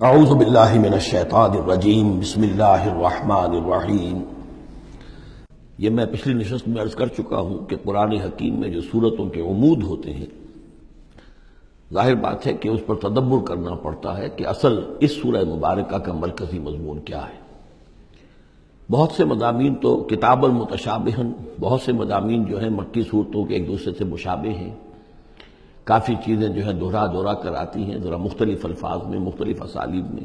اعوذ باللہ من الشیطان الرجیم بسم اللہ الرحمن الرحیم۔ یہ میں پچھلی نشست میں عرض کر چکا ہوں کہ قرآن حکیم میں جو صورتوں کے عمود ہوتے ہیں، ظاہر بات ہے کہ اس پر تدبر کرنا پڑتا ہے کہ اصل اس سورہ مبارکہ کا مرکزی مضمون کیا ہے۔ بہت سے مضامین تو کتابا متشابہن، بہت سے مضامین جو ہیں مکی صورتوں کے ایک دوسرے سے مشابہ ہیں، کافی چیزیں جو ہیں دہرا کر آتی ہیں، ذرا مختلف الفاظ میں، مختلف اسالیب میں۔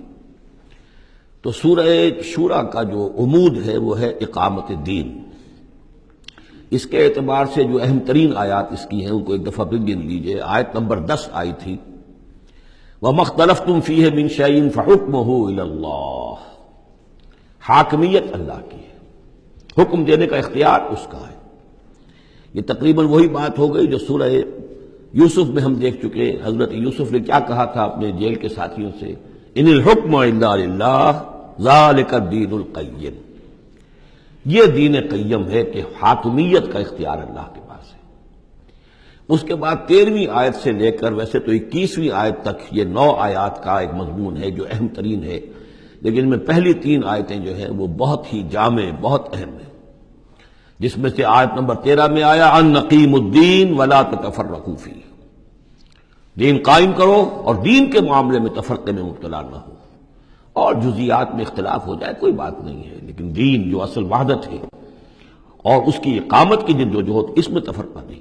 تو سورہ شورى کا جو عمود ہے وہ ہے اقامت دین۔ اس کے اعتبار سے جو اہم ترین آیات اس کی ہیں ان کو ایک دفعہ پھر گن لیجئے۔ آیت نمبر 10 آئی تھی وَمَا اخْتَلَفْتُمْ فِيهِ مِنْ شَيْءٍ فَحُكْمُهُ إِلَى اللَّهِ۔ حاکمیت اللہ کی ہے، حکم دینے کا اختیار اس کا ہے۔ یہ تقریباً وہی بات ہو گئی جو سورہ یوسف میں ہم دیکھ چکے۔ حضرت یوسف نے کیا کہا تھا اپنے جیل کے ساتھیوں سے؟ ان الحکم الا للہ ذالک الدین القیم۔ یہ دین قیم ہے کہ حاکمیت کا اختیار اللہ کے پاس ہے۔ اس کے بعد 13ویں آیت سے لے کر ویسے تو 21ویں آیت تک یہ 9 آیات کا ایک مضمون ہے جو اہم ترین ہے، لیکن ان میں پہلی 3 آیتیں جو ہیں وہ بہت ہی جامع، بہت اہم ہیں، جس میں سے آیت نمبر 13 میں آیا ان نقیم الدین ولا تتفرقوا فیہ، دین قائم کرو اور دین کے معاملے میں تفرقے میں مبتلا نہ ہو، اور جزیات میں اختلاف ہو جائے کوئی بات نہیں ہے، لیکن دین جو اصل وحدت ہے اور اس کی اقامت کی جدوجہد، اس میں تفرقہ نہیں۔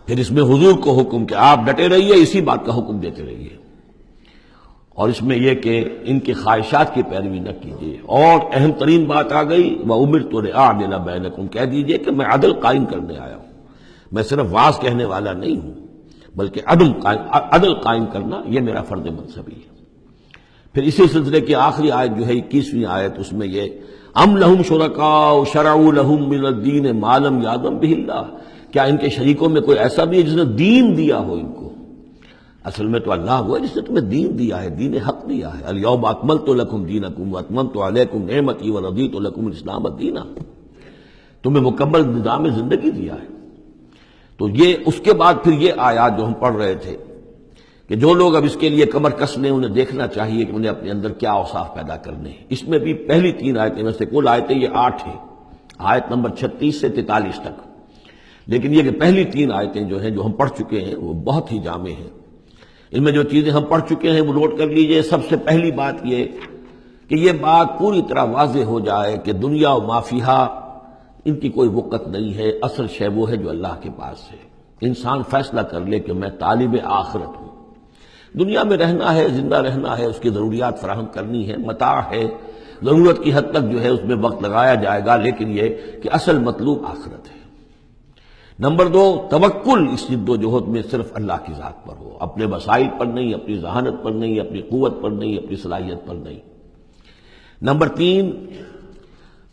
پھر اس میں حضور کو حکم کہ آپ ڈٹے رہیے، اسی بات کا حکم دیتے رہیے، اور اس میں یہ کہ ان کی خواہشات کی پیروی نہ کیجیے۔ اور اہم ترین بات آ گئی وَأُمِرْتُ لِأَعْدِلَ بَيْنَكُمْ، کہہ دیجیے کہ میں عدل قائم کرنے آیا ہوں، میں صرف واعظ کہنے والا نہیں ہوں بلکہ عدل قائم کرنا یہ میرا فرض منصبی ہے۔ پھر اسی سلسلے کی آخری آیت جو ہے 21ویں آیت، اس میں یہ ام لہم شرکاء شرعوا لہم من الدین ما لم یأذن بہ اللہ، کیا ان کے شریکوں میں کوئی ایسا بھی ہے جس نے دین دیا ہو ان کو؟ اصل میں تو اللہ ہوا جس نے تمہیں دین دیا ہے، دین حق دیا ہے۔ الیوم اکملت لکم دینکم واتممت علیکم نعمتی ورضیت لکم الاسلام دینا، تمہیں مکمل نظام زندگی دیا ہے۔ تو یہ اس کے بعد پھر یہ آیات جو ہم پڑھ رہے تھے کہ جو لوگ اب اس کے لیے کمر کس لیں انہیں دیکھنا چاہیے کہ انہیں اپنے اندر کیا اوصاف پیدا کرنے ہیں۔ اس میں بھی پہلی 3 آیتیں میں سے کل آیتیں یہ 8 ہیں، آیت نمبر 36 سے 43 تک، لیکن یہ کہ پہلی 3 آیتیں جو ہیں جو ہم پڑھ چکے ہیں وہ بہت ہی جامع ہیں۔ ان میں جو چیزیں ہم پڑھ چکے ہیں وہ نوٹ کر لیجئے۔ سب سے پہلی بات یہ کہ یہ بات پوری طرح واضح ہو جائے کہ دنیا و ما فیہا ان کی کوئی وقت نہیں ہے، اصل شے وہ ہے جو اللہ کے پاس ہے۔ انسان فیصلہ کر لے کہ میں طالب آخرت ہوں، دنیا میں رہنا ہے، زندہ رہنا ہے، اس کی ضروریات فراہم کرنی ہے، متاع ہے، ضرورت کی حد تک جو ہے اس میں وقت لگایا جائے گا، لیکن یہ کہ اصل مطلوب آخرت ہے۔ نمبر 2، توکل اس جد و جہد میں صرف اللہ کی ذات پر ہو، اپنے وسائل پر نہیں، اپنی ذہانت پر نہیں، اپنی قوت پر نہیں، اپنی صلاحیت پر نہیں۔ نمبر 3،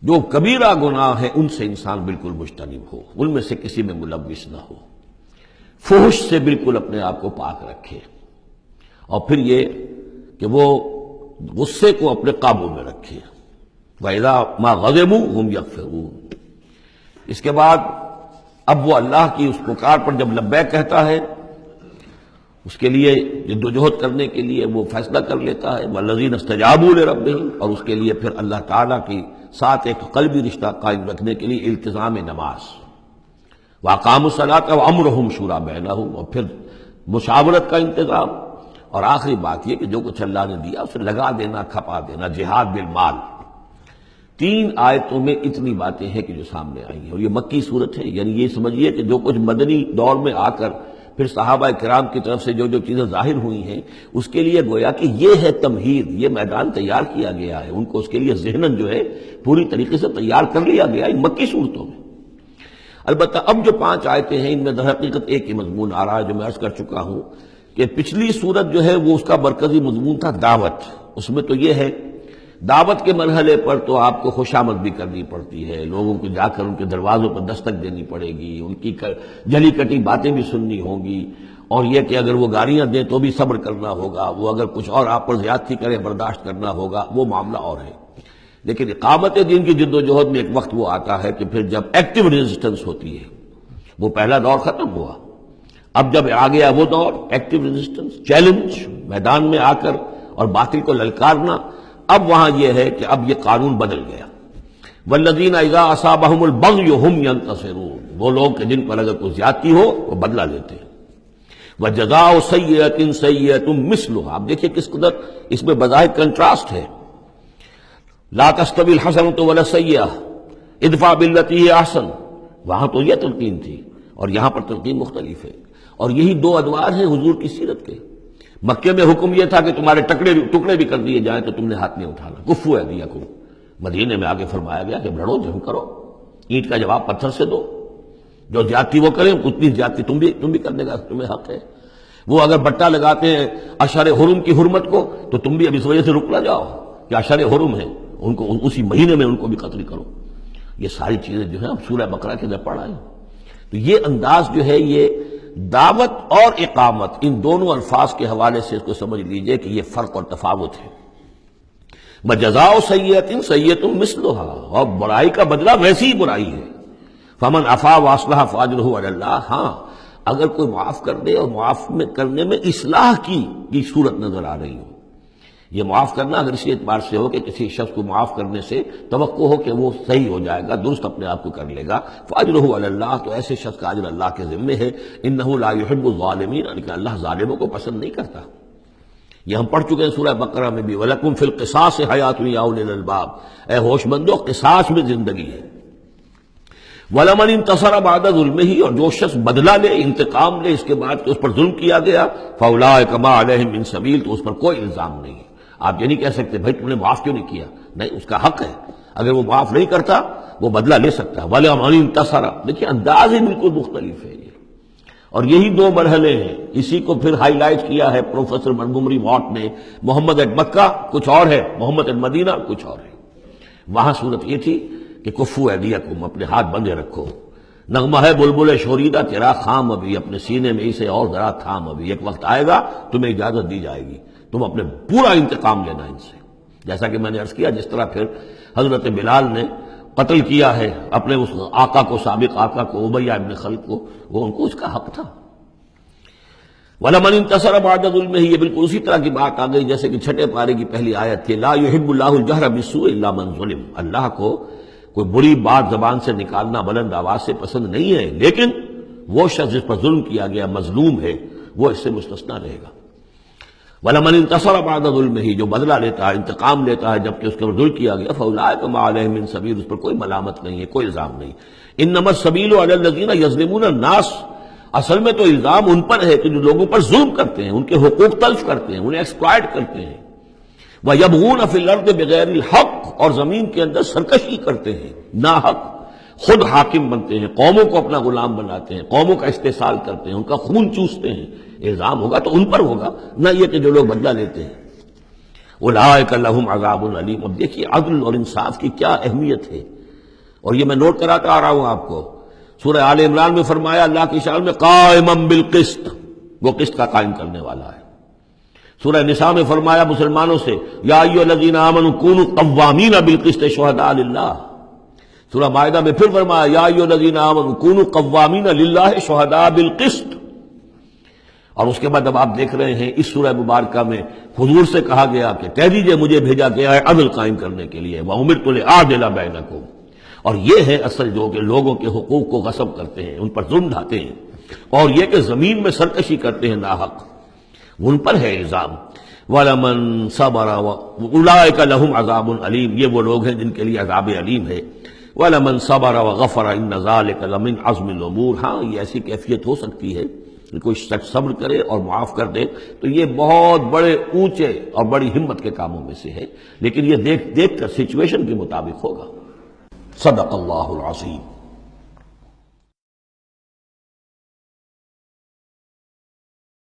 جو کبیرہ گناہ ہیں ان سے انسان بالکل مجتنب ہو، ان میں سے کسی میں ملوث نہ ہو، فحش سے بالکل اپنے آپ کو پاک رکھے، اور پھر یہ کہ وہ غصے کو اپنے قابو میں رکھے۔ وَإِذَا مَا غَضِبُوا هُمْ يَغْفِرُونَ۔ اس کے بعد اب وہ اللہ کی اس پکار پر جب لبیک کہتا ہے، اس کے لیے جد و جہد کرنے کے لیے وہ فیصلہ کر لیتا ہے وَالَّذِينَ اسْتَجَابُوا لِرَبِّهِمْ، اور اس کے لیے پھر اللہ تعالیٰ کی ساتھ ایک قلبی رشتہ قائم رکھنے کے لیے التزام نماز، وَأَقَامُوا الصَّلَاةَ وَأَمْرُهُمْ شُورَىٰ بَيْنَهُمْ، اور پھر مشاورت کا انتظام، اور آخری بات یہ کہ جو کچھ اللہ نے دیا اسے لگا دینا، کھپا دینا، جہاد بالمال۔ 3 آیتوں میں اتنی باتیں ہیں کہ جو سامنے آئی ہیں، اور یہ مکی صورت ہے، یعنی یہ سمجھیے کہ جو کچھ مدنی دور میں آ کر پھر صحابہ کرام کی طرف سے جو چیزیں ظاہر ہوئی ہیں اس کے لیے گویا کہ یہ ہے تمہید، یہ میدان تیار کیا گیا ہے، ان کو اس کے لیے ذہناً جو ہے پوری طریقے سے تیار کر لیا گیا ان مکی صورتوں میں۔ البتہ اب جو 5 آیتیں ہیں ان میں در حقیقت ایک ہی مضمون آ رہا ہے جو میں عرض کر چکا ہوں کہ پچھلی صورت جو ہے وہ اس کا مرکزی مضمون تھا دعوت۔ اس میں تو یہ ہے دعوت کے مرحلے پر تو آپ کو خوشامد بھی کرنی پڑتی ہے، لوگوں کو جا کر ان کے دروازوں پر دستک دینی پڑے گی، ان کی جلی کٹی باتیں بھی سننی ہوں گی، اور یہ کہ اگر وہ گالیاں دیں تو بھی صبر کرنا ہوگا، وہ اگر کچھ اور آپ پر زیادتی کرے برداشت کرنا ہوگا، وہ معاملہ اور ہے۔ لیکن اقامت دین کی جد و جہد میں ایک وقت وہ آتا ہے کہ پھر جب ایکٹیو ریزسٹنس ہوتی ہے، وہ پہلا دور ختم ہوا، اب جب آ گیا وہ دور ایکٹیو ریزسٹنس، چیلنج، میدان میں آ کر اور باطل کو للکارنا. اب وہاں یہ ہے کہ اب یہ قانون بدل گیا. والذین اذا اصابہم البغی هم ينتصرون، وہ لوگ کہ جن پر اگر کوئی زیادتی ہو وہ بدلہ لیتے ہیں. وجزاء سیئۃ سیئۃ مثلھا، اب دیکھیے کس قدر اس میں بظاہر کنٹراسٹ ہے. لا تستوی الحسنۃ ولا السیئۃ ادفع بالتی ہی احسن، وہاں تو یہ تلقین تھی اور یہاں پر تلقین مختلف ہے. اور یہی دو ادوار ہیں حضور کی سیرت کے. مکے میں حکم یہ تھا کہ تمہارے ٹکڑے بھی کر دیے جائیں تو تم نے ہاتھ نہیں اٹھانا، کفو ایدیکم. مدینے میں آگے فرمایا گیا کہ بڑھو جرم کرو، اینٹ کا جواب پتھر سے دو، جو زیادتی وہ کریں اتنی زیادتی تم بھی کرنے کا تمہیں حق ہے. وہ اگر بٹا لگاتے ہیں اشہر حرم کی حرمت کو تو تم بھی اب اس وجہ سے رک نہ جاؤ کہ اشہر حرم ہے، ان کو اسی مہینے میں ان کو بھی قتل کرو. یہ ساری چیزیں جو ہیں اب سورہ بقرہ کے اندر پڑھا ہے. تو یہ انداز جو ہے یہ دعوت اور اقامت ان دونوں الفاظ کے حوالے سے اس کو سمجھ لیجئے کہ یہ فرق اور تفاوت ہے. بجزاء سیئۃ سیئۃ مثلھا، اور برائی کا بدلہ ویسی ہی برائی ہے. فمن عفا واصلح فاجرہ علی اللہ، ہاں اگر کوئی معاف کر دے اور معاف میں کرنے میں اصلاح کی صورت نظر آ رہی ہو. یہ معاف کرنا اگر اسی اعتبار سے ہو کہ کسی شخص کو معاف کرنے سے توقع ہو کہ وہ صحیح ہو جائے گا، درست اپنے آپ کو کر لے گا، فاجرہ علی اللہ، تو ایسے شخص کا اجر اللہ کے ذمے ہے. انہ لا یحب الظالمین، یعنی کہ اللہ ظالموں کو پسند نہیں کرتا. یہ ہم پڑھ چکے ہیں سورہ بقرہ میں بھی، وَلَكُمْ فِي الْقِصَاصِ حَيَاةٌ يَا أُولِي الْأَلْبَابِ، اے ہوش مندو قصاص میں زندگی ہے. وَلَمَنِ انتَصَرَ بَعْدَ ظُلْمِهِ، اور جو شخص بدلہ لے، انتقام لے اس کے بعد کہ اس پر ظلم کیا گیا، فَأُولَٰئِکَ مَا عَلَيْهِم مِّن سَبِیلٍ، تو اس پر کوئی الزام نہیں ہے. آپ یہ نہیں کہہ سکتے بھائی تم نے معاف کیوں نہیں کیا، نہیں، اس کا حق ہے. اگر وہ معاف نہیں کرتا وہ بدلہ لے سکتا ہے. وَلَمَنِ انتَصَرَ، دیکھیے انداز ہی بالکل مختلف ہے یہ. اور یہی دو مرحلے ہیں، اسی کو پھر ہائی لائٹ کیا ہے پروفیسر منگومری واٹ نے. محمد ایٹ مکہ کچھ اور ہے، محمد ایٹ مدینہ کچھ اور ہے. وہاں صورت یہ تھی کہ کفو ایدیکم، اپنے ہاتھ بندھے رکھو. نغمہ ہے بلبل شوریدہ تیرا خام ابھی، اپنے سینے میں اسے اور ذرا تھام ابھی، ایک وقت آئے گا تمہیں اجازت دی جائے گی، تم اپنے پورا انتقام لینا ان سے. جیسا کہ میں نے عرض کیا جس طرح پھر حضرت بلال نے قتل کیا ہے اپنے اس آقا کو، سابق آقا کو، امیہ ابن خلف کو، وہ ان کو اس کا حق تھا. وَلَمَنِ انتَصَرَ بَعْدَ ظُلْمِهِ، یہ بالکل اسی طرح کی بات آ گئی جیسے کہ چھٹے پارے کی پہلی آیت تھی، لا يحب اللہ الجہر بالسوء الا من ظلم. اللہ کو کوئی بری بات زبان سے نکالنا بلند آواز سے پسند نہیں ہے، لیکن وہ شخص جس پر ظلم کیا گیا مظلوم ہے وہ اس سے مستثنا رہے گا. وَلَمَنِ انتَصَرَ بَعْدَ ظُلْمِهِ، جو بدلہ لیتا ہے، انتقام لیتا ہے جبکہ اس کے اوپر ظلم کیا گیا، فَأُولَٰئِکَ مَا عَلَيْهِم مِّن سَبِیلٍ، اس پر کوئی ملامت نہیں ہے، کوئی الزام نہیں. انما السبیل علی الذین یظلمون الناس، اصل میں تو الزام ان پر ہے کہ جو لوگوں پر ظلم کرتے ہیں، ان کے حقوق تلف کرتے ہیں، انہیں ایکسپلائٹ کرتے ہیں. وَيَبْغُونَ فِي الْأَرْضِ بِغَيْرِ الْحَقِّ، اور زمین کے اندر سرکشی کرتے ہیں ناحق، خود حاکم بنتے ہیں، قوموں کو اپنا غلام بناتے ہیں، قوموں کا استحصال کرتے ہیں، ان کا خون چوستے ہیں. الزام ہوگا تو ان پر ہوگا، نہ یہ کہ جو لوگ بدلہ لیتے ہیں. اولئک لہم عذاب علیم. اب دیکھیے عدل اور انصاف کی کیا اہمیت ہے، اور یہ میں نوٹ کراتا آ رہا ہوں آپ کو. سورہ آل عمران میں فرمایا اللہ کی شان میں قائما بالقسط، وہ قسط کا قائم کرنے والا ہے. سورہ نساء میں فرمایا مسلمانوں سے یا ایھا الذین آمنوا کونوا قوامین بالقسط شہداء للہ. سورہ مائدہ میں پھر فرمایا یا ایھا الذین آمنوا کونوا قوامین للہ شہداء بالقسط. اور اس کے بعد اب آپ دیکھ رہے ہیں اس سورہ مبارکہ میں حضور سے کہا گیا کہ کہہ دیجئے مجھے بھیجا گیا ہے عدل قائم کرنے کے لیے، وَأُمِرْتُ لِأَعْدِلَ بَيْنَكُمْ. اور یہ ہے اصل جو کہ لوگوں کے حقوق کو غصب کرتے ہیں، ان پر ظلم ڈھاتے ہیں، اور یہ کہ زمین میں سرکشی کرتے ہیں ناحق، ان پر ہے الزام. وَلَمَنْ صَبَرَ أُولَٰئِکَ لَهُمْ عَذَابٌ عَلِيمٌ، یہ وہ لوگ ہیں جن کے لیے عذاب علیم ہے. وَلَمَنْ صَبَرَ وَغَفَرَ إِنَّ ذَلِكَ لَمِنْ عَزْمِ الْأُمُورِ. ہاں یہ ایسی کیفیت ہو سکتی ہے کہ کوئی شخص صبر کرے اور معاف کر دے تو یہ بہت بڑے اونچے اور بڑی ہمت کے کاموں میں سے ہے، لیکن یہ دیکھ کر سچویشن کے مطابق ہوگا. صدق اللہ العظیم.